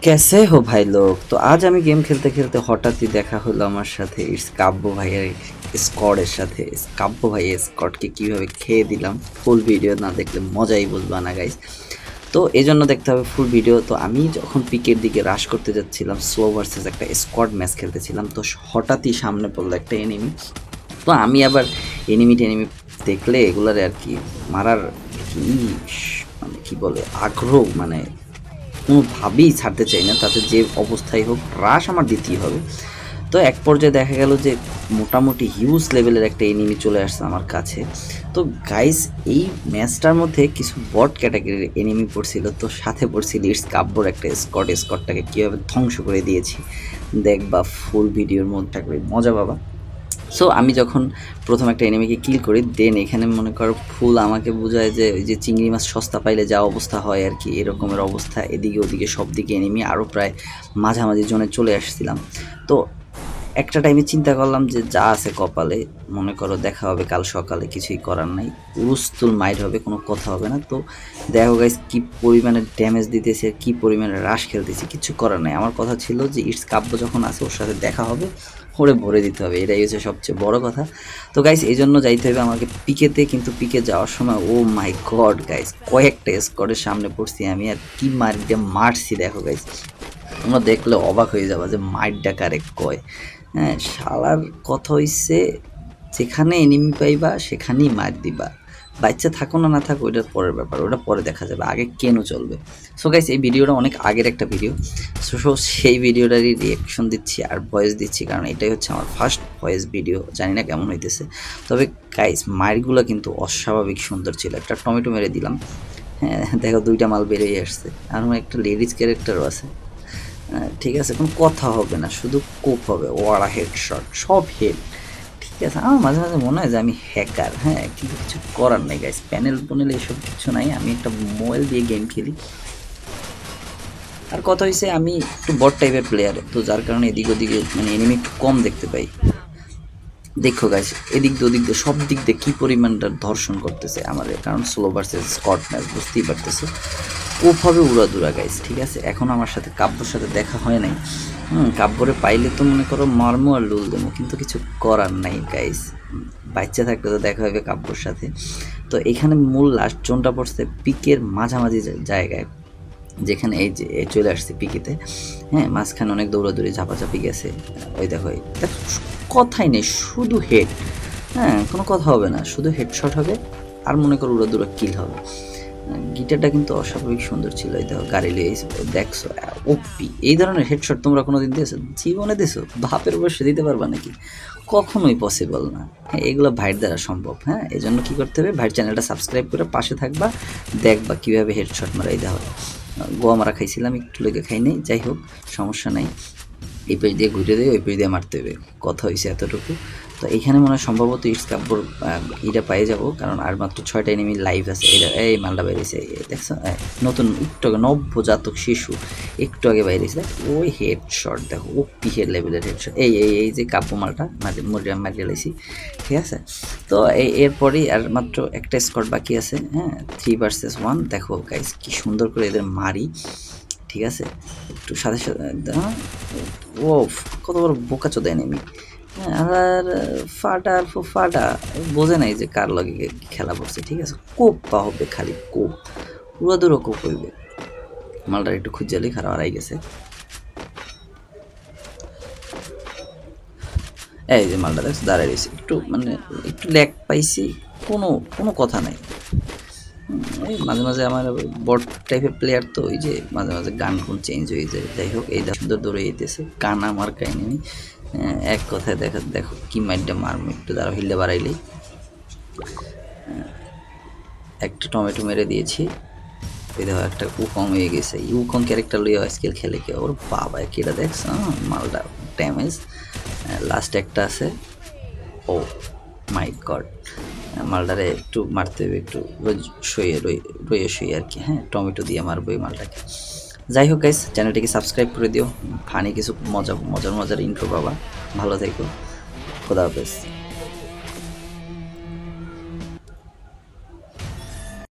कैसे हो भाई लोग। तो आज আমি গেম খেলতে খেলতে হঠাৎই দেখা হলো আমার সাথে ইটস কাব্য ভাইয়ের স্কোয়াডের সাথে। কাব্য ভাইয়ের স্কোয়াডকে কীভাবে খেয়ে দিলাম, ফুল ভিডিও না দেখলে মজাই বুঝবা না গাইস। তো এই জন্য দেখতে হবে ফুল ভিডিও। তো আমি যখন পিকের দিকে রাশ করতে যাচ্ছিলাম, স্লো ভার্সেস একটা স্কোয়াড ম্যাচ খেলতেছিলাম, তো হঠাৎই সামনে পড়লো একটা এনিমি। তো আমি আবার এনিমি দেখলে এগুলার আর কি মারার কি মানে কি বলে আগ্রহ, মানে কোনোভাবেই ছাড়তে চাই না, তাতে যে অবস্থায় হোক রাশ আমার দিতেই হবে। তো এক পর্যায়ে দেখা গেল যে মোটামুটি হিউজ লেভেলের একটা এনিমি চলে আসছে আমার কাছে। তো গাইস, এই ম্যাচটার মধ্যে কিছু বট ক্যাটাগরির এনিমি পড়ছিল, তো সাথে পড়ছিল ইটস কাব্যর একটা স্কটটাকে কীভাবে ধ্বংস করে দিয়েছি দেখবা ফুল ভিডিওর মধ্যে থাকবে, মজা পাবা। সো আমি যখন প্রথম একটা এনিমিকে কিল করি, দেন এখানে মনে করো ফুল আমাকে বোঝায় যে ওই যে চিংড়ি মাছ সস্তা পাইলে যা অবস্থা হয় আর কি, এরকমের অবস্থা। এদিকে ওদিকে সব দিকে এনিমি, আরও প্রায় মাঝামাঝি জোনে চলে আসছিলাম। তো একটা টাইমে চিন্তা করলাম যে যা আছে কপালে, মনে করো দেখা হবে কাল সকালে, কিছুই করার নাই, উরুস্তুল মাইর হবে, কোনো কথা হবে না। তো দেখো গাইস কী পরিমাণে ড্যামেজ দিতেছে আর কী পরিমাণে রাশ খেলতেছি, কিছু করার নাই। আমার কথা ছিল যে ইটস কাব্য যখন আছে ওর সাথে দেখা হবে, ওরে ভরে দিতে হবে, এটাই হচ্ছে সবচেয়ে বড় কথা। তো গাইস এই জন্য যাইতে হবে আমাকে পিকেতে, কিন্তু পিকে যাওয়ার সময় ও মাই গড গাইস, কয়েকটা স্কোয়াডের সামনে পড়ছি আমি, আর কি মারছি দেখো গাইস, তোমরা দেখলে অবাক হয়ে যাবা যে মাইরটা কারে কয়। হ্যাঁ, শালার কথা হইছে যেখানে এনিমি পাইবা সেখানেই মার দিবা, বাচ্চা থাকো না থাকো ওইটার পরের ব্যাপার, ওটা পরে দেখা যাবে, আগে কেন চলবে। সো গাইস এই ভিডিওটা অনেক আগের একটা ভিডিও, সো সেই ভিডিওটারই রিয়াকশন দিচ্ছি আর ভয়েস দিচ্ছি, কারণ এটাই হচ্ছে আমার ফার্স্ট ভয়েস ভিডিও, জানি না কেমন হইতেছে। তবে গাইস মারগুলো কিন্তু অস্বাভাবিক সুন্দর ছিল। একটা টমেটো মেরে দিলাম, হ্যাঁ দেখো দুইটা মাল বেরিয়ে আসছে, আর আমার একটা লেডিস ক্যারেক্টারও আছে। ঠিক আছে, কোনো কথা হবে না, শুধু কোপ হবে, ওয়ারা হেডশট, সব হেড। ঠিক আছে, আমার মাঝে মাঝে মনে হয় যে আমি হ্যাকার, হ্যাঁ, কিন্তু কিছু করার নেই গাইস, প্যানেল এসব কিছু নাই, আমি একটা মোবাইল দিয়ে গেম খেলি। আর কথা হয়েছে আমি একটু বট টাইপের প্লেয়ার, তো যার কারণে এদিক ওদিকে মানে এনিমি একটু কম দেখতে পাই। দেখো গাইস এদিক দিয়ে ওদিক দিয়ে সব দিক দিয়ে কী পরিমাণটা ধর্ষণ করতেছে আমার, কারণ স্লো ভার্সেস স্কট ম্যাচ, বুঝতেই পারতেছে ওভাবে উড়াদুরা গাইস। ঠিক আছে, এখন আমার সাথে কাব্যর সাথে দেখা হয় নাই। কাব্যরে পাইলে তো মনে করো মারমো আর লুল দেবো, কিন্তু কিছু করার নাই গাইস, বাচ্চা থাকলে তো দেখা হবে কাব্যর সাথে। তো এখানে মূল লাস্ট জোনটা পড়ছে পিকের মাঝামাঝি জায়গায়, যেখানে এই যে চলে আসছে পিকেতে। হ্যাঁ, মাঝখানে অনেক দৌড়াদৌড়ি ঝাপাঝাপি গেছে, ওই দেখো কথাই নেই, শুধু হেড। হ্যাঁ, কোনো কথা হবে না, শুধু হেডশট হবে আর মনে করো উড়াদুরা কিল হবে। গিটারটা কিন্তু অস্বাভাবিক সুন্দর ছিল, এই দেখো গাড়ি লিয়ে দেখছো ওপি। এই ধরনের হেডশট তোমরা কোনোদিন দিয়েছো জীবনে? দিয়েছো? বাপের বসে দিতে পারবা নাকি? কখনোই পসিবল না। হ্যাঁ, এগুলো ভাইয়ের দ্বারা সম্ভব। হ্যাঁ, এই জন্য কী করতে হবে, ভাইয়ের চ্যানেলটা সাবস্ক্রাইব করে পাশে থাকবা, দেখবা কীভাবে হেডশট মারাই দেওয়া হয়। গোয়া মারা খাইছিলাম, একটু লেগে খাই নাই, যাই হোক সমস্যা নাই। এই পেজ দিয়ে ঘুরে দিয়ে ওই পেজ দিয়ে মারতে হবে, কথা হয়েছে এতটুকু। তো এইখানে মনে হয় সম্ভবত ইটস কাব্যর এটা পেয়ে যাবো, কারণ আর মাত্র 6টা এনিমি লাইভ আছে। এটা এই মালটা বেরিয়েছে, দেখছো নতুন একটু আগে নবজাতক শিশু একটু আগে বেরিয়েছে, ওই হেডশট দেখো, ও পিহের লেভেলের হেডশট। এই যে কাব্য মালটা মারিয়ে লাইছি। ঠিক আছে, তো এরপরেই আর মাত্র একটা স্কট বাকি আছে। হ্যাঁ, 3 ভার্সেস 1। দেখো গাইস কি সুন্দর করে এদের মারি। ঠিক আছে, একটু সাথে সাথে ও কত বড় বোকা চোদা এনিমি। আর ফাটা বোঝে নাই যে কার লগে খেলা পড়ছে। ঠিক আছে, কোপ পা হবে, খালি কোপ, পুরো দূরও কোপ হইবে। মালটার একটু খুঁজালি খারাপ হারাই গেছে। এই যে মালটা দেখছো দাঁড়াই রয়েছে, একটু মানে একটু ল্যাগ পাইছি, কোনো কোনো কথা নাই। এই মাঝে মাঝে আমার বট টাইপের প্লেয়ার, তো ওই যে মাঝে মাঝে গান কোন চেঞ্জ হয়ে যায়। যাই হোক, এই সুন্দর দৌড়ে যেতেছে, কান আমার কাহিনী। এক কথায় দেখো কি মাইডটা মারবো, একটু দাঁড়া হিললে বাড়াইলেই। একটা টমেটো মেরে দিয়েছি, এই দেখো একটা উকং হয়ে গেছে। ইউকং ক্যারেক্টার লইয়া স্কেল খেলে কে, ওর বাবা কেটা দেখছ মালটা ড্যামেজ। লাস্ট একটা আছে, ও মাই গড, মালটারে একটু মারতে হবে, একটু রয়ে শুয়ে আর কি। হ্যাঁ, টমেটো দিয়ে মারবো এই মালটাকে। যাই হোক গাইস, চ্যানেলটিকে সাবস্ক্রাইব করে দিও, ফানি কিছু মজার ইন্ট্রো পাবা। ভালো থেকো, খোদা হাফেজ।